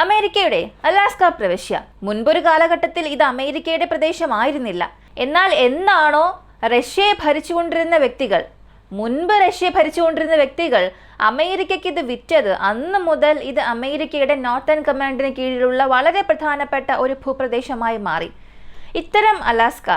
അമേരിക്കയുടെ അലാസ്ക പ്രവിശ്യ. മുൻപൊരു കാലഘട്ടത്തിൽ ഇത് അമേരിക്കയുടെ പ്രദേശമായിരുന്നില്ല. എന്നാൽ എന്നാണോ റഷ്യയെ ഭരിച്ചുകൊണ്ടിരുന്ന വ്യക്തികൾ അമേരിക്കയ്ക്ക് ഇത് വിറ്റത്, അന്ന് മുതൽ ഇത് അമേരിക്കയുടെ നോർത്തേൺ കമാൻഡിന് കീഴിലുള്ള വളരെ പ്രധാനപ്പെട്ട ഒരു ഭൂപ്രദേശമായി മാറി. ഇത്തരം അലാസ്ക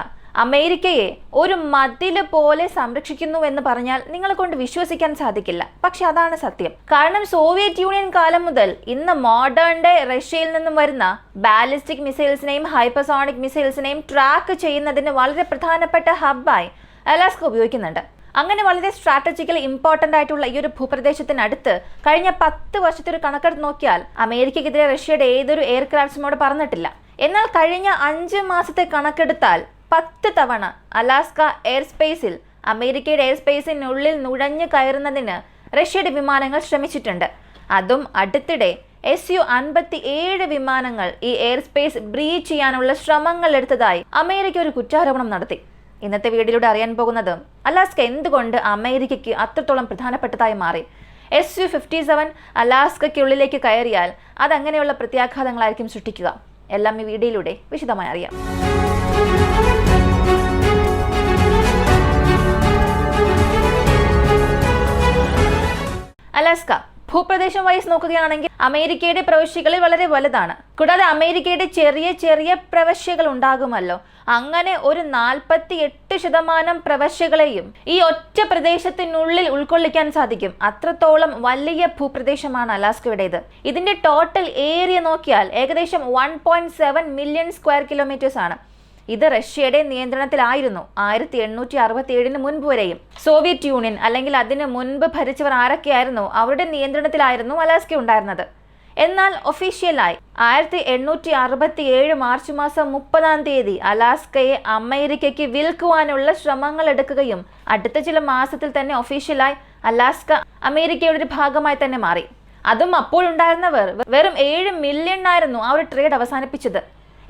അമേരിക്കയെ ഒരു മതില് പോലെ സംരക്ഷിക്കുന്നു എന്ന് പറഞ്ഞാൽ നിങ്ങളെ കൊണ്ട് വിശ്വസിക്കാൻ സാധിക്കില്ല. പക്ഷെ അതാണ് സത്യം. കാരണം സോവിയറ്റ് യൂണിയൻ കാലം മുതൽ ഇന്ന് മോഡേൺ ഡേ റഷ്യയിൽ നിന്നും വരുന്ന ബാലിസ്റ്റിക് മിസൈൽസിനെയും ഹൈപ്പർസോണിക് മിസൈൽസിനെയും ട്രാക്ക് ചെയ്യുന്നതിന് വളരെ പ്രധാനപ്പെട്ട ഹബ്ബായി അലാസ്ക ഉപയോഗിക്കുന്നുണ്ട്. അങ്ങനെ വളരെ സ്ട്രാറ്റജിക്കലി ഇമ്പോർട്ടൻ്റ് ആയിട്ടുള്ള ഈ ഒരു ഭൂപ്രദേശത്തിനടുത്ത് കഴിഞ്ഞ 10 വർഷത്തെ ഒരു കണക്കെടുത്ത് നോക്കിയാൽ അമേരിക്കയ്ക്കെതിരെ റഷ്യയുടെ ഏതൊരു എയർക്രാഫ്റ്റ്സും അവിടെ പറന്നിട്ടില്ല. എന്നാൽ കഴിഞ്ഞ 5 മാസത്തെ കണക്കെടുത്താൽ 10 തവണ അലാസ്ക എയർ സ്പേസിൽ അമേരിക്കയുടെ എയർ സ്പേസിനുള്ളിൽ നുഴഞ്ഞു കയറുന്നതിന് റഷ്യയുടെ വിമാനങ്ങൾ ശ്രമിച്ചിട്ടുണ്ട്. അതും അടുത്തിടെ Su-57 വിമാനങ്ങൾ ഈ എയർ സ്പേസ് ബ്രീച്ച് ചെയ്യാനുള്ള ശ്രമങ്ങൾ എടുത്തതായി അമേരിക്ക ഒരു കുറ്റാരോപണം നടത്തി. ഇന്നത്തെ വീഡിയോയിലൂടെ അറിയാൻ പോകുന്നത് അലാസ്ക എന്തുകൊണ്ട് അമേരിക്കയ്ക്ക് അത്രത്തോളം പ്രധാനപ്പെട്ടതായി മാറി. Su-57 അലാസ്കയ്ക്കുള്ളിലേക്ക് കയറിയാൽ അതങ്ങനെയുള്ള പ്രത്യാഘാതങ്ങളായിരിക്കും സൃഷ്ടിക്കുക. എല്ലാം ഈ വീഡിയോയിലൂടെ വിശദമായി അറിയാം. അലാസ്ക ഭൂപ്രദേശം വൈസ് നോക്കുകയാണെങ്കിൽ അമേരിക്കയുടെ പ്രവിശ്യകളിൽ വളരെ വലുതാണ്. കൂടാതെ അമേരിക്കയുടെ ചെറിയ ചെറിയ പ്രവിശ്യകൾ ഉണ്ടാകുമല്ലോ. അങ്ങനെ ഒരു 48% പ്രവിശ്യകളെയും ഈ ഒറ്റ പ്രദേശത്തിനുള്ളിൽ ഉൾക്കൊള്ളിക്കാൻ സാധിക്കും. അത്രത്തോളം വലിയ ഭൂപ്രദേശമാണ് അലാസ്കയുടേത്. ഇതിന്റെ ടോട്ടൽ ഏരിയ നോക്കിയാൽ ഏകദേശം 1.7 മില്യൺ സ്ക്വയർ കിലോമീറ്റേഴ്സ് ആണ്. ഇത് റഷ്യയുടെ നിയന്ത്രണത്തിലായിരുന്നു 1867 മുൻപ് വരെയും. സോവിയറ്റ് യൂണിയൻ അല്ലെങ്കിൽ അതിന് മുൻപ് ഭരിച്ചവർ ആരൊക്കെയായിരുന്നു, അവരുടെ നിയന്ത്രണത്തിലായിരുന്നു അലാസ്ക ഉണ്ടായിരുന്നത്. എന്നാൽ ഒഫീഷ്യലായി 1867 മാർച്ച് മാസം 30 അലാസ്കയെ അമേരിക്കയ്ക്ക് വിൽക്കുവാനുള്ള ശ്രമങ്ങൾ എടുക്കുകയും അടുത്ത ചില മാസത്തിൽ തന്നെ ഒഫീഷ്യലായി അലാസ്ക അമേരിക്കയുടെ ഒരു ഭാഗമായി തന്നെ മാറി. അതും അപ്പോഴുണ്ടായിരുന്നവർ വെറും 7 മില്യൺ ആയിരുന്നു ആ ഒരു ട്രേഡ് അവസാനിപ്പിച്ചത്.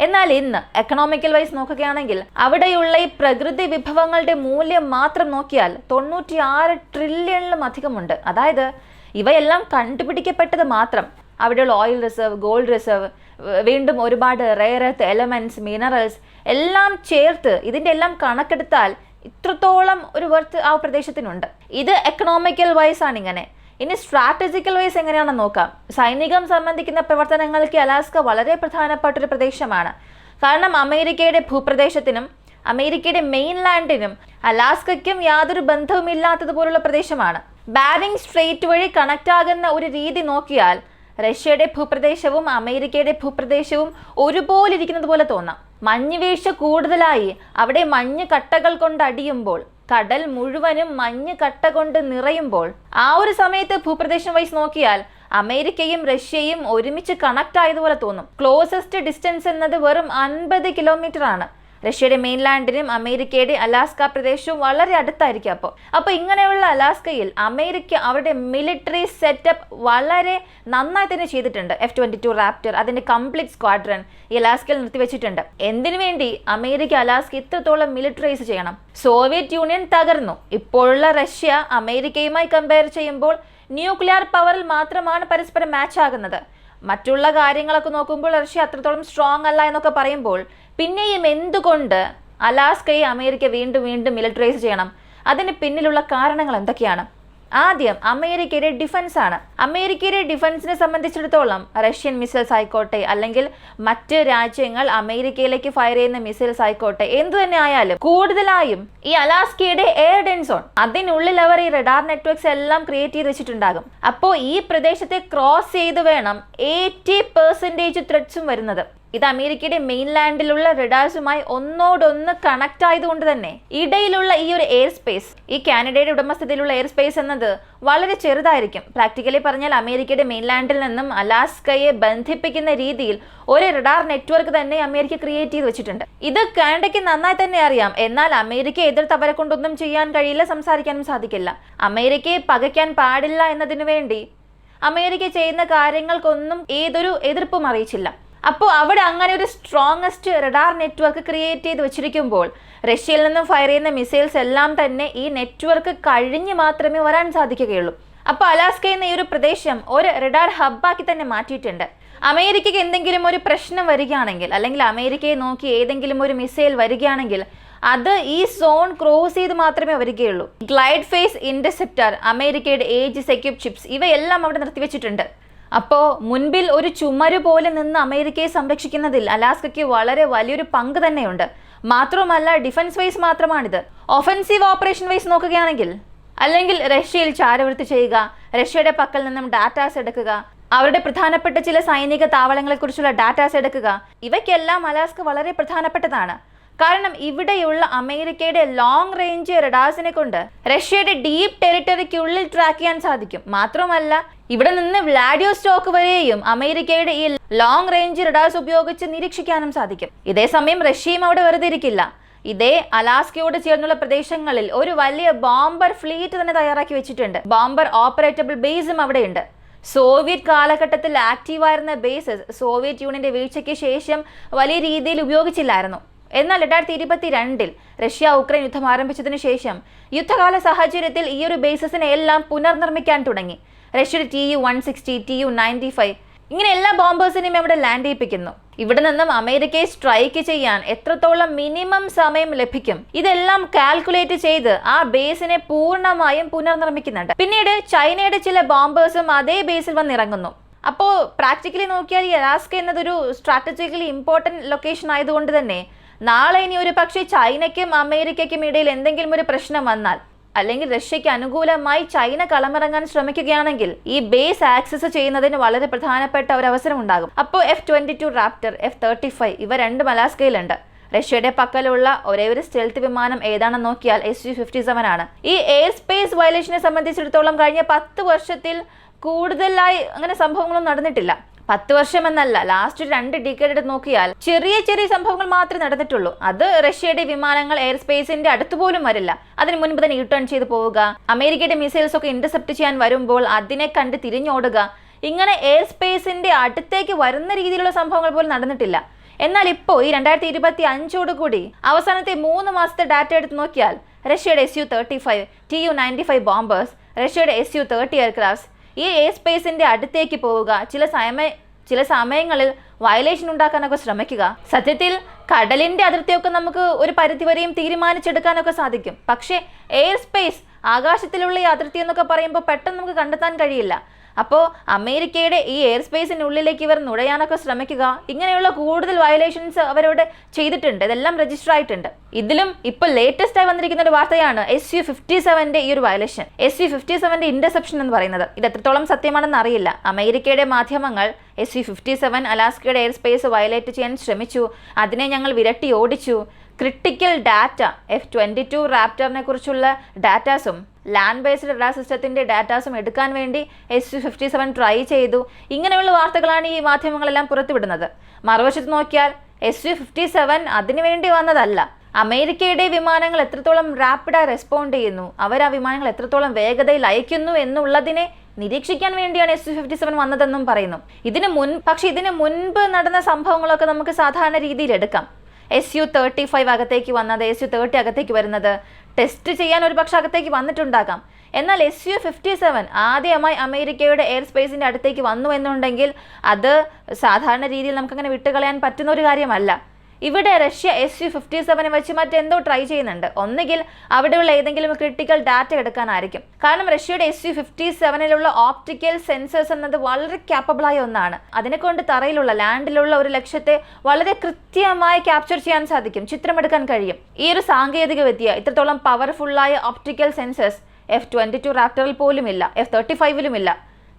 എന്നാൽ ഇന്ന് എക്കണോമിക്കൽ വൈസ് നോക്കുകയാണെങ്കിൽ അവിടെയുള്ള ഈ പ്രകൃതി വിഭവങ്ങളുടെ മൂല്യം മാത്രം നോക്കിയാൽ 96 ട്രില്യണിലും അധികമുണ്ട്. അതായത് ഇവയെല്ലാം കണ്ടുപിടിക്കപ്പെട്ടത് മാത്രം. അവിടെയുള്ള ഓയിൽ റിസർവ്, ഗോൾഡ് റിസർവ്, വീണ്ടും ഒരുപാട് റെയർ എർത്ത് എലമെന്റ്സ്, മിനറൽസ് എല്ലാം ചേർത്ത് ഇതിന്റെ എല്ലാം കണക്കെടുത്താൽ ഇത്രത്തോളം ഒരു വർത്ത് ആ പ്രദേശത്തിനുണ്ട്. ഇത് എക്കണോമിക്കൽ വൈസ് ആണ് ഇങ്ങനെ. ഇനി സ്ട്രാറ്റജിക്കൽ വൈസ് എങ്ങനെയാണെന്ന് നോക്കാം. സൈനികം സംബന്ധിക്കുന്ന പ്രവർത്തനങ്ങൾക്ക് അലാസ്ക വളരെ പ്രധാനപ്പെട്ട ഒരു പ്രദേശമാണ്. കാരണം അമേരിക്കയുടെ ഭൂപ്രദേശത്തിനും അമേരിക്കയുടെ മെയിൻലാൻഡിനും അലാസ്കയ്ക്കും യാതൊരു ബന്ധവുമില്ലാത്തതുപോലുള്ള പ്രദേശമാണ്. ബാരിങ് സ്ട്രെയിറ്റ് വഴി കണക്ട് ആകുന്ന ഒരു രീതി നോക്കിയാൽ റഷ്യയുടെ ഭൂപ്രദേശവും അമേരിക്കയുടെ ഭൂപ്രദേശവും ഒരുപോലെ ഇരിക്കുന്നത് പോലെ തോന്നാം. മഞ്ഞ് വീഴ്ച കൂടുതലായി അവിടെ മഞ്ഞ് കട്ടകൾ കൊണ്ട് അടിയുമ്പോൾ, കടൽ മുഴുവനും മഞ്ഞ് കട്ട കൊണ്ട് നിറയുമ്പോൾ ആ ഒരു സമയത്ത് ഭൂപ്രദേശം വൈസ് നോക്കിയാൽ അമേരിക്കയും റഷ്യയും ഒരുമിച്ച് കണക്ട് ആയതുപോലെ തോന്നും. ക്ലോസസ്റ്റ് ഡിസ്റ്റൻസ് എന്നത് വെറും 50 കിലോമീറ്റർ ആണ്. റഷ്യയുടെ മെയിൻലാൻഡിനും അമേരിക്കയുടെ അലാസ്ക പ്രദേശവും വളരെ അടുത്തായിരിക്കും. അപ്പോൾ ഇങ്ങനെയുള്ള അലാസ്കയിൽ അമേരിക്ക അവരുടെ മിലിറ്ററി സെറ്റപ്പ് വളരെ നന്നായി തന്നെ ചെയ്തിട്ടുണ്ട്. F-22 റാപ്റ്റർ അതിന്റെ കംപ്ലീറ്റ് സ്ക്വാഡ്രൺ ഈ അലാസ്കയിൽ നിർത്തിവെച്ചിട്ടുണ്ട്. എന്തിനു വേണ്ടി അമേരിക്ക അലാസ്ക ഇത്രത്തോളം മിലിറ്ററൈസ് ചെയ്യണം? സോവിയറ്റ് യൂണിയൻ തകർന്നു. ഇപ്പോഴുള്ള റഷ്യ അമേരിക്കയുമായി കമ്പയർ ചെയ്യുമ്പോൾ ന്യൂക്ലിയർ പവറിൽ മാത്രമാണ് പരസ്പരം മാച്ച് ആകുന്നത്. മറ്റുള്ള കാര്യങ്ങളൊക്കെ നോക്കുമ്പോൾ റഷ്യ അത്രത്തോളം സ്ട്രോങ് അല്ല എന്നൊക്കെ പറയുമ്പോൾ പിന്നെയും എന്തുകൊണ്ട് അലാസ്കയെ അമേരിക്ക വീണ്ടും വീണ്ടും മിലിറ്ററൈസ് ചെയ്യണം? അതിന് പിന്നിലുള്ള കാരണങ്ങൾ എന്തൊക്കെയാണ്? ആദ്യം അമേരിക്കയുടെ ഡിഫൻസ് ആണ്. അമേരിക്കയുടെ ഡിഫൻസിനെ സംബന്ധിച്ചിടത്തോളം റഷ്യൻ മിസൈൽസ് ആയിക്കോട്ടെ അല്ലെങ്കിൽ മറ്റ് രാജ്യങ്ങൾ അമേരിക്കയിലേക്ക് ഫയർ ചെയ്യുന്ന മിസൈൽസ് ആയിക്കോട്ടെ, എന്തു തന്നെ ആയാലും കൂടുതലായും ഈ അലാസ്കയുടെ എയർ ഡെൻ സോൺ അതിനുള്ളിൽ അവർ ഈ റഡാർ നെറ്റ്വർക്ക്സ് എല്ലാം ക്രിയേറ്റ് ചെയ്ത് വെച്ചിട്ടുണ്ടാകും. അപ്പോൾ ഈ പ്രദേശത്തെ ക്രോസ് ചെയ്ത് വേണം 80% ത്രെഡ്സും വരുന്നത്. ഇത് അമേരിക്കയുടെ മെയിൻലാൻഡിലുള്ള റഡാർസുമായി ഒന്നോടൊന്ന് കണക്ട് ആയതുകൊണ്ട് തന്നെ ഇടയിലുള്ള ഈ ഒരു എയർ സ്പേസ്, ഈ കാനഡയുടെ ഉടമസ്ഥതയിലുള്ള എയർ സ്പേസ് എന്നത് വളരെ ചെറുതായിരിക്കും. പ്രാക്ടിക്കലി പറഞ്ഞാൽ അമേരിക്കയുടെ മെയിൻലാൻഡിൽ നിന്നും അലാസ്കയെ ബന്ധിപ്പിക്കുന്ന രീതിയിൽ ഒരു റഡാർ നെറ്റ്വർക്ക് തന്നെ അമേരിക്ക ക്രിയേറ്റ് ചെയ്ത് വെച്ചിട്ടുണ്ട്. ഇത് കാനഡയ്ക്ക് നന്നായി തന്നെ അറിയാം. എന്നാൽ അമേരിക്ക എതിർത്ത് അവരെ കൊണ്ടൊന്നും ചെയ്യാൻ കഴിയില്ല, സംസാരിക്കാനും സാധിക്കില്ല. അമേരിക്കയെ പകയ്ക്കാൻ പാടില്ല എന്നതിനു വേണ്ടി അമേരിക്ക ചെയ്യുന്ന കാര്യങ്ങൾക്കൊന്നും ഏതൊരു എതിർപ്പും അറിയിച്ചില്ല. അപ്പോൾ അവിടെ അങ്ങനെ ഒരു സ്ട്രോങ്ങസ്റ്റ് റഡാർ നെറ്റ്വർക്ക് ക്രിയേറ്റ് ചെയ്ത് വെച്ചിരിക്കുമ്പോൾ റഷ്യയിൽ നിന്നും ഫയർ ചെയ്യുന്ന മിസൈൽസ് എല്ലാം തന്നെ ഈ നെറ്റ്വർക്ക് കഴിഞ്ഞ് മാത്രമേ വരാൻ സാധിക്കുകയുള്ളൂ. അപ്പോൾ അലാസ്ക എന്ന ഈ ഒരു പ്രദേശം ഒരു റഡാർ ഹബ്ബാക്കി തന്നെ മാറ്റിയിട്ടുണ്ട്. അമേരിക്കയ്ക്ക് എന്തെങ്കിലും ഒരു പ്രശ്നം വരികയാണെങ്കിൽ, അല്ലെങ്കിൽ അമേരിക്കയെ നോക്കി ഏതെങ്കിലും ഒരു മിസൈൽ വരികയാണെങ്കിൽ അത് ഈ സോൺ ക്രോസ് ചെയ്ത് മാത്രമേ വരികയുള്ളൂ. ഗ്ലൈഡ് ഫേസ് ഇന്റർസെപ്റ്റർ, അമേരിക്കയുടെ ഏജിസ് എക്യുപ് ഷിപ്സ്, ഇവയെല്ലാം അവിടെ നിർത്തിവെച്ചിട്ടുണ്ട്. അപ്പോൾ മുൻപിൽ ഒരു ചുമര് പോലെ നിന്ന് അമേരിക്കയെ സംരക്ഷിക്കുന്നതിൽ അലാസ്കയ്ക്ക് വളരെ വലിയൊരു പങ്ക് തന്നെയുണ്ട്. മാത്രമല്ല ഡിഫൻസ് വൈസ് മാത്രമാണിത്. ഒഫൻസീവ് ഓപ്പറേഷൻ വൈസ് നോക്കുകയാണെങ്കിൽ, അല്ലെങ്കിൽ റഷ്യയിൽ ചാരവൃത്തി ചെയ്യുക, റഷ്യയുടെ പക്കൽ നിന്നും ഡാറ്റാസ് എടുക്കുക, അവരുടെ പ്രധാനപ്പെട്ട ചില സൈനിക താവളങ്ങളെക്കുറിച്ചുള്ള ഡാറ്റാസ് എടുക്കുക, ഇവയ്ക്കെല്ലാം അലാസ്ക വളരെ പ്രധാനപ്പെട്ടതാണ്. കാരണം ഇവിടെയുള്ള അമേരിക്കയുടെ ലോങ് റേഞ്ച് റഡാർസിനെ കൊണ്ട് റഷ്യയുടെ ഡീപ് ടെറിട്ടറിക്കുള്ളിൽ ട്രാക്ക് ചെയ്യാൻ സാധിക്കും. മാത്രമല്ല ഇവിടെ നിന്ന് വ്ളാഡിവോസ്റ്റോക്ക് വരെയും അമേരിക്കയുടെ ഈ ലോങ് റേഞ്ച് റഡാർസ് ഉപയോഗിച്ച് നിരീക്ഷിക്കാനും സാധിക്കും. ഇതേസമയം റഷ്യയും അവിടെ വെറുതെ ഇരിക്കില്ല. ഇതേ അലാസ്കയോട് ചേർന്നുള്ള പ്രദേശങ്ങളിൽ ഒരു വലിയ ബോംബർ ഫ്ലീറ്റ് തന്നെ തയ്യാറാക്കി വെച്ചിട്ടുണ്ട്. ബോംബർ ഓപ്പറേറ്റബിൾ ബേസും അവിടെയുണ്ട്. സോവിയറ്റ് കാലഘട്ടത്തിൽ ആക്റ്റീവായിരുന്ന ബേസസ് സോവിയറ്റ് യൂണിയന്റെ വീഴ്ചയ്ക്ക് ശേഷം വലിയ രീതിയിൽ ഉപയോഗിച്ചില്ലായിരുന്നു. എന്നാൽ 2022 റഷ്യ ഉക്രൈൻ യുദ്ധം ആരംഭിച്ചതിനു ശേഷം യുദ്ധകാല സാഹചര്യത്തിൽ ഈ ഒരു ബേസസിനെ എല്ലാം പുനർനിർമ്മിക്കാൻ തുടങ്ങി. റഷ്യയുടെ Tu-160, Tu-95 ഇങ്ങനെ എല്ലാ ബോംബേഴ്സിനെയും അവിടെ ലാൻഡ് ചെയ്യിപ്പിക്കുന്നു. ഇവിടെ നിന്നും അമേരിക്കയെ സ്ട്രൈക്ക് ചെയ്യാൻ എത്രത്തോളം മിനിമം സമയം ലഭിക്കും, ഇതെല്ലാം കാൽക്കുലേറ്റ് ചെയ്ത് ആ ബേസിനെ പൂർണ്ണമായും പുനർനിർമ്മിക്കുന്നുണ്ട്. പിന്നീട് ചൈനയുടെ ചില ബോംബേഴ്സും അതേ ബേസിൽ വന്നിറങ്ങുന്നു. അപ്പോൾ പ്രാക്ടിക്കലി നോക്കിയാൽ ഈ അലാസ്ക എന്നതൊരു സ്ട്രാറ്റജിക്കലി ഇമ്പോർട്ടൻറ്റ് ലൊക്കേഷൻ ആയതുകൊണ്ട് തന്നെ നാളെ ഇനി ഒരു പക്ഷേ ചൈനയ്ക്കും അമേരിക്കയ്ക്കും ഇടയിൽ എന്തെങ്കിലും ഒരു പ്രശ്നം വന്നാൽ, അല്ലെങ്കിൽ റഷ്യയ്ക്ക് അനുകൂലമായി ചൈന കളമിറങ്ങാൻ ശ്രമിക്കുകയാണെങ്കിൽ ഈ ബേസ് ആക്സസ് ചെയ്യുന്നതിന് വളരെ പ്രധാനപ്പെട്ട ഒരു അവസരം ഉണ്ടാകും. അപ്പോൾ F-22 റാപ്റ്റർ, F-35 ഇവ രണ്ടും അലാസ്കയിലുണ്ട്. റഷ്യയുടെ പക്കലുള്ള ഒരേ ഒരു സ്റ്റെൽത്ത് വിമാനം ഏതാണെന്ന് നോക്കിയാൽ Su-57 ആണ്. ഈ എയർ സ്പേസ് വയലേഷനെ സംബന്ധിച്ചിടത്തോളം കഴിഞ്ഞ 10 വർഷത്തിൽ കൂടുതലായി അങ്ങനെ സംഭവങ്ങളൊന്നും നടന്നിട്ടില്ല. 10 വർഷം എന്നല്ല, ലാസ്റ്റ് 2 ഡിക്കേഡ് എടുത്ത് നോക്കിയാൽ ചെറിയ ചെറിയ സംഭവങ്ങൾ മാത്രമേ നടന്നിട്ടുള്ളൂ. അത് റഷ്യയുടെ വിമാനങ്ങൾ എയർ സ്പേസിന്റെ അടുത്തുപോലും വരില്ല. അതിന് മുൻപ് തന്നെ യൂട്ടേൺ ചെയ്ത് പോവുക, അമേരിക്കയുടെ മിസൈൽസ് ഒക്കെ ഇന്റർസെപ്റ്റ് ചെയ്യാൻ വരുമ്പോൾ അതിനെ കണ്ട് തിരിഞ്ഞോടുക, ഇങ്ങനെ എയർ സ്പേസിന്റെ അടുത്തേക്ക് വരുന്ന രീതിയിലുള്ള സംഭവങ്ങൾ പോലും നടന്നിട്ടില്ല. എന്നാൽ ഇപ്പോൾ ഈ 2025 കൂടി അവസാനത്തെ 3 മാസത്തെ ഡാറ്റ എടുത്ത് നോക്കിയാൽ റഷ്യയുടെ Su-35, Tu-95 ബോംബേഴ്സ്, റഷ്യയുടെ Su-30 എയർക്രാഫ്റ്റ്സ് ഈ എയർ സ്പേസിന്റെ അടുത്തേക്ക് പോവുക, ചില സമയങ്ങളിൽ വയലേഷൻ ഉണ്ടാക്കാനൊക്കെ ശ്രമിക്കുക. സത്യത്തിൽ കടലിന്റെ അതിർത്തിയൊക്കെ നമുക്ക് ഒരു പരിധിവരെയും തീരുമാനിച്ചെടുക്കാനൊക്കെ സാധിക്കും. പക്ഷേ എയർ സ്പേസ്, ആകാശത്തിലുള്ള ഈ അതിർത്തി എന്നൊക്കെ പറയുമ്പോൾ പെട്ടെന്ന് നമുക്ക് കണ്ടെത്താൻ കഴിയില്ല. അപ്പോൾ അമേരിക്കയുടെ ഈ എയർ സ്പേസിനുള്ളിലേക്ക് ഇവർ നുഴയാനൊക്കെ ശ്രമിക്കുക, ഇങ്ങനെയുള്ള കൂടുതൽ വയലേഷൻസ് അവരോട് ചെയ്തിട്ടുണ്ട്. ഇതെല്ലാം രജിസ്റ്റർ ആയിട്ടുണ്ട്. ഇതിലും ഇപ്പോൾ ലേറ്റസ്റ്റ് ആയി വന്നിരിക്കുന്ന ഒരു വാർത്തയാണ് Su-57 ഈ ഒരു വയലേഷൻ, Su-57 ഇന്റർസെപ്ഷൻ എന്ന് പറയുന്നത്. ഇത് എത്രത്തോളം സത്യമാണെന്ന് അറിയില്ല. അമേരിക്കയുടെ മാധ്യമങ്ങൾ Su-57 അലാസ്കയുടെ എയർ സ്പേസ് വയലേറ്റ് ചെയ്യാൻ ശ്രമിച്ചു, അതിനെ ഞങ്ങൾ വിരട്ടി ഓടിച്ചു, ക്രിട്ടിക്കൽ ഡാറ്റ F-22 റാപ്റ്ററിനെ കുറിച്ചുള്ള ഡാറ്റാസും ലാൻഡ് ബേസ്ഡ് റഡാർ സിസ്റ്റത്തിന്റെ ഡാറ്റാസും എടുക്കാൻ വേണ്ടി Su-57 ട്രൈ ചെയ്തു, ഇങ്ങനെയുള്ള വാർത്തകളാണ് ഈ മാധ്യമങ്ങളെല്ലാം പുറത്തുവിടുന്നത്. മറുവശത്ത് നോക്കിയാൽ Su-57 അതിനുവേണ്ടി വന്നതല്ല. അമേരിക്കയുടെ വിമാനങ്ങൾ എത്രത്തോളം റാപ്പിഡായി റെസ്പോണ്ട് ചെയ്യുന്നു, അവർ ആ വിമാനങ്ങൾ എത്രത്തോളം വേഗതയിൽ അയക്കുന്നു എന്നുള്ളതിനെ നിരീക്ഷിക്കാൻ വേണ്ടിയാണ് Su-57 വന്നതെന്നും പറയുന്നു. പക്ഷെ ഇതിന് മുൻപ് നടന്ന സംഭവങ്ങളൊക്കെ നമുക്ക് സാധാരണ രീതിയിൽ എടുക്കാം. Su-35 അകത്തേക്ക് വന്നത്, Su-30 അകത്തേക്ക് വരുന്നത് ടെസ്റ്റ് ചെയ്യാൻ ഒരു പക്ഷെ അകത്തേക്ക് വന്നിട്ടുണ്ടാകാം. എന്നാൽ Su-57 ആദ്യമായി അമേരിക്കയുടെ എയർ സ്പേസിന്റെ അടുത്തേക്ക് വന്നു എന്നുണ്ടെങ്കിൽ അത് സാധാരണ രീതിയിൽ നമുക്കങ്ങനെ വിട്ടുകളയാൻ പറ്റുന്ന ഒരു കാര്യമല്ല. ഇവിടെ റഷ്യ Su-57 വെച്ച് മറ്റെന്തോ ട്രൈ ചെയ്യുന്നുണ്ട്. ഒന്നുകിൽ അവിടെയുള്ള ഏതെങ്കിലും ക്രിട്ടിക്കൽ ഡാറ്റ എടുക്കാനായിരിക്കും. കാരണം റഷ്യയുടെ Su-57 ഓപ്റ്റിക്കൽ സെൻസേഴ്സ് എന്നത് വളരെ ക്യാപ്പബിളായ ഒന്നാണ്. അതിനെക്കൊണ്ട് തറയിലുള്ള ലാൻഡിലുള്ള ഒരു ലക്ഷ്യത്തെ വളരെ കൃത്യമായി ക്യാപ്ചർ ചെയ്യാൻ സാധിക്കും, ചിത്രമെടുക്കാൻ കഴിയും. ഈ ഒരു സാങ്കേതിക വിദ്യ, ഇത്രത്തോളം പവർഫുള്ളായ ഓപ്റ്റിക്കൽ സെൻസേഴ്സ് F-22 റാപ്റ്ററിൽ പോലുമില്ല, F-35 ഇല്ല.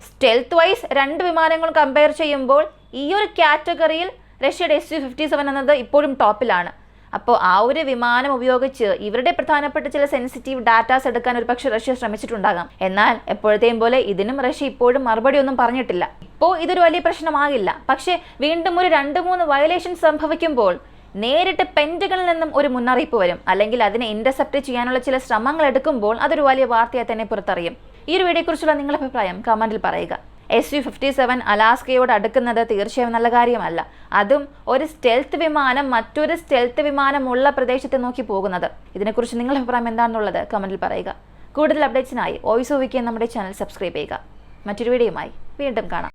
സ്റ്റെൽത്ത് വൈസ് 2 വിമാനങ്ങൾ കമ്പയർ ചെയ്യുമ്പോൾ ഈ ഒരു കാറ്റഗറിയിൽ റഷ്യയുടെ Su-57 എന്നത് ഇപ്പോഴും ടോപ്പിലാണ്. അപ്പോൾ ആ ഒരു വിമാനം ഉപയോഗിച്ച് ഇവരുടെ പ്രധാനപ്പെട്ട ചില സെൻസിറ്റീവ് ഡാറ്റാസ് എടുക്കാൻ ഒരു പക്ഷേ റഷ്യ ശ്രമിച്ചിട്ടുണ്ടാകാം. എന്നാൽ എപ്പോഴത്തെയും പോലെ ഇതിനും റഷ്യ ഇപ്പോഴും മറുപടി ഒന്നും പറഞ്ഞിട്ടില്ല. ഇപ്പോൾ ഇതൊരു വലിയ പ്രശ്നമാകില്ല. പക്ഷേ വീണ്ടും ഒരു 2-3 വയലേഷൻ സംഭവിക്കുമ്പോൾ നേരിട്ട് പെന്റഗണിൽ നിന്നും ഒരു മുന്നറിയിപ്പ് വരും, അല്ലെങ്കിൽ അതിനെ ഇന്റർസെപ്റ്റ് ചെയ്യാനുള്ള ചില ശ്രമങ്ങൾ എടുക്കുമ്പോൾ അതൊരു വലിയ വാർത്തയായി തന്നെ പുറത്തറിയും. ഈ ഒരു വീഡിയോയെക്കുറിച്ചുള്ള നിങ്ങളുടെ അഭിപ്രായം കമന്റിൽ പറയുക. Su-57 അലാസ്കയോട് അടുക്കുന്നത് തീർച്ചയായും നല്ല കാര്യമല്ല. അതും ഒരു സ്റ്റെൽത്ത് വിമാനം മറ്റൊരു സ്റ്റെൽത്ത് വിമാനമുള്ള പ്രദേശത്തെ നോക്കി പോകുന്നത്. ഇതിനെക്കുറിച്ച് നിങ്ങളുടെ അഭിപ്രായം എന്താണെന്നുള്ളത് കമന്റിൽ പറയുക. കൂടുതൽ അപ്ഡേറ്റ്സിനായി വോയിസ് ഓഫ് വിക്കി നമ്മുടെ ചാനൽ സബ്സ്ക്രൈബ് ചെയ്യുക. മറ്റൊരു വീഡിയോയുമായി വീണ്ടും കാണാം.